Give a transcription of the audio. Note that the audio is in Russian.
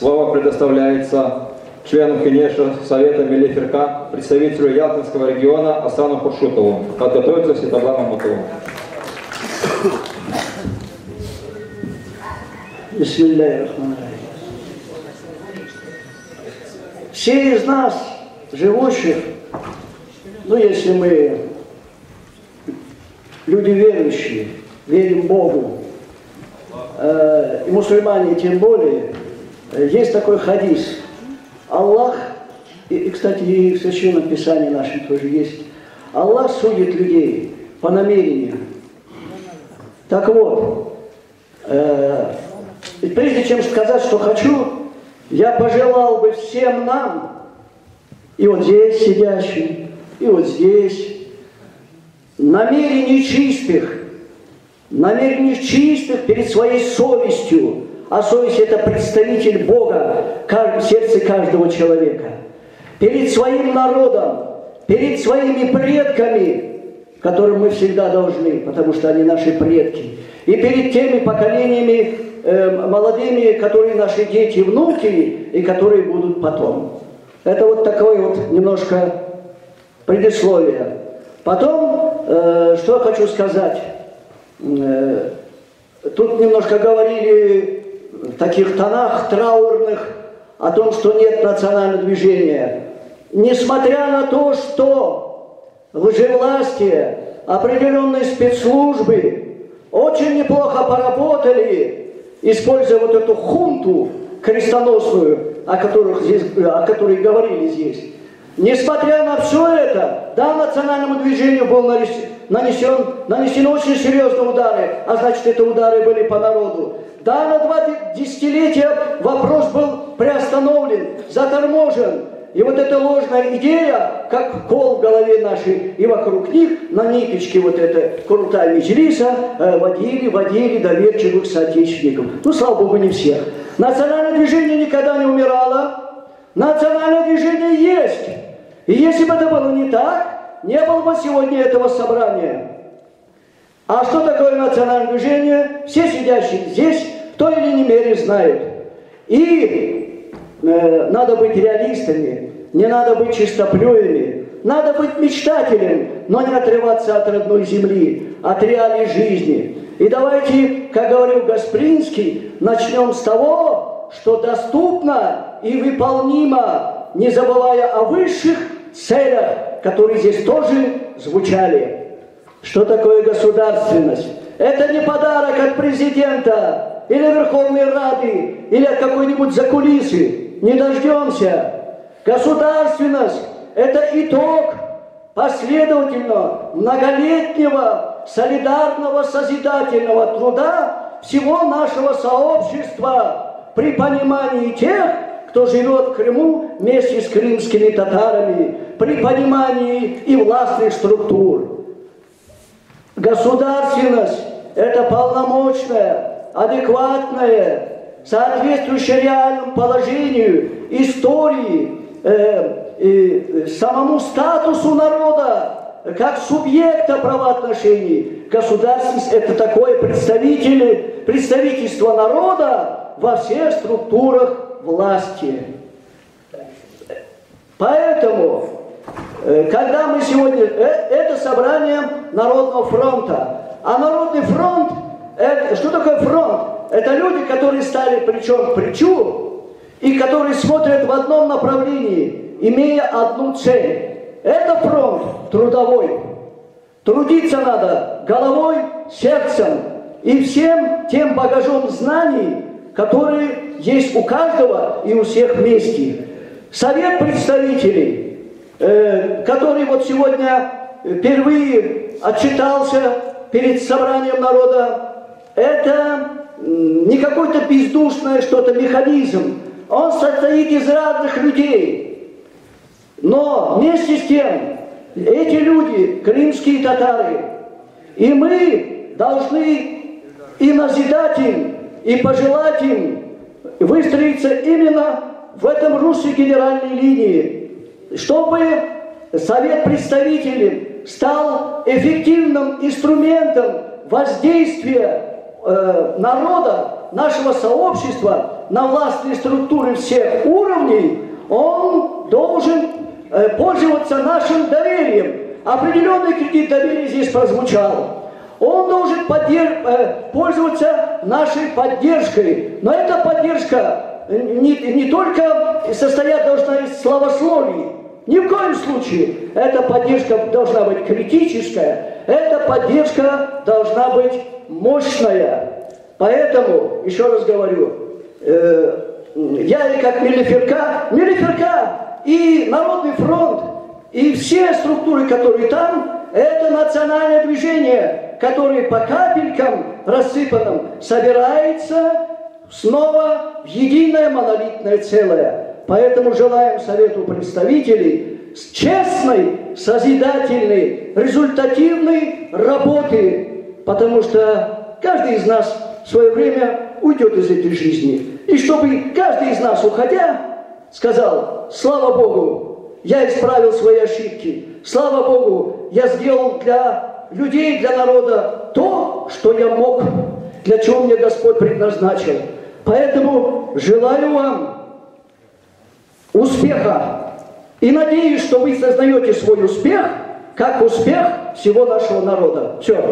Слово предоставляется члену Кенеша Совета Мелиферка, представителю Ялтинского региона Асану Хуршутову. Подготовиться Святославу Мамутову. Все из нас, живущих, ну если мы люди верующие, верим Богу, и мусульмане тем более, есть такой хадис. Аллах, и кстати, и в Священном Писании нашем тоже есть, Аллах судит людей по намерению. Так вот, прежде чем сказать, что хочу, я пожелал бы всем нам, и вот здесь сидящим, и вот здесь, намерений чистых перед своей совестью, а совесть – это представитель Бога в сердце каждого человека, перед своим народом, перед своими предками, которым мы всегда должны, потому что они наши предки, и перед теми поколениями молодыми, которые наши дети, внуки, и которые будут потом. Это вот такое вот немножко предисловие. Потом, что я хочу сказать. Тут немножко говорили в таких тонах траурных о том, что нет национального движения. Несмотря на то, что лжевластие, определенные спецслужбы очень неплохо поработали, используя вот эту хунту крестоносную, о которой говорили здесь. Несмотря на все это, да, национальному движению был нанесены очень серьезные удары, а значит, это удары были по народу. Да, на 2 десятилетия вопрос был приостановлен, заторможен. И вот эта ложная идея, как кол в голове нашей, и вокруг них на ниточке вот это крутая меджлиса водили доверчивых соотечественников. Ну, слава Богу, не всех. Национальное движение никогда не умирало. Национальное движение есть. И если бы это было не так, не было бы сегодня этого собрания. А что такое национальное движение? Все сидящие здесь в той или иной мере знают. И надо быть реалистами, не надо быть чистоплюями, надо быть мечтателем, но не отрываться от родной земли, от реалий жизни. И давайте, как говорил Гаспринский, начнем с того, что доступно и выполнимо, не забывая о высших целях, которые здесь тоже звучали. Что такое государственность? Это не подарок от президента или Верховной Рады, или от какой-нибудь закулисы. Не дождемся. Государственность – это итог последовательного, многолетнего, солидарного, созидательного труда всего нашего сообщества при понимании тех, кто живет в Крыму вместе с крымскими татарами, при понимании и властных структур. Государственность – это полномочная, адекватная, соответствующая реальному положению, истории, самому статусу народа, как субъекта правоотношений. Государственность – это такое представительство народа во всех структурах власти. Поэтому, когда мы сегодня... Это собрание Народного фронта. А Народный фронт... Что такое фронт? Это люди, которые стали плечом к плечу и которые смотрят в одном направлении, имея одну цель. Это фронт трудовой. Трудиться надо головой, сердцем и всем тем багажом знаний, которые есть у каждого и у всех вместе. Совет представителей, который вот сегодня впервые отчитался перед собранием народа, это не какой-то бездушный что-то механизм. Он состоит из разных людей. Но вместе с тем, эти люди, крымские татары, и мы должны и назидать им, и пожелать им выстроиться именно в этом русле генеральной линии, чтобы Совет представителей стал эффективным инструментом воздействия народа нашего сообщества на властные структуры всех уровней, он должен пользоваться нашим доверием. Определенный кредит доверия здесь прозвучал. Он должен пользоваться нашей поддержкой. Но эта поддержка не только состоять должна из славословий. Ни в коем случае. Эта поддержка должна быть критическая. Эта поддержка должна быть мощная. Поэтому, еще раз говорю, я как Мелиферка и Народный фронт, и все структуры, которые там, это национальное движение, которое по капелькам рассыпанным собирается снова в единое монолитное целое. Поэтому желаем Совету представителей честной, созидательной, результативной работы, потому что каждый из нас в свое время уйдет из этой жизни. И чтобы каждый из нас, уходя, сказал: слава Богу, я исправил свои ошибки, слава Богу, я сделал для людей, для народа то, что я мог, для чего мне Господь предназначил. Поэтому желаю вам успеха. И надеюсь, что вы сознаете свой успех как успех всего нашего народа. Все.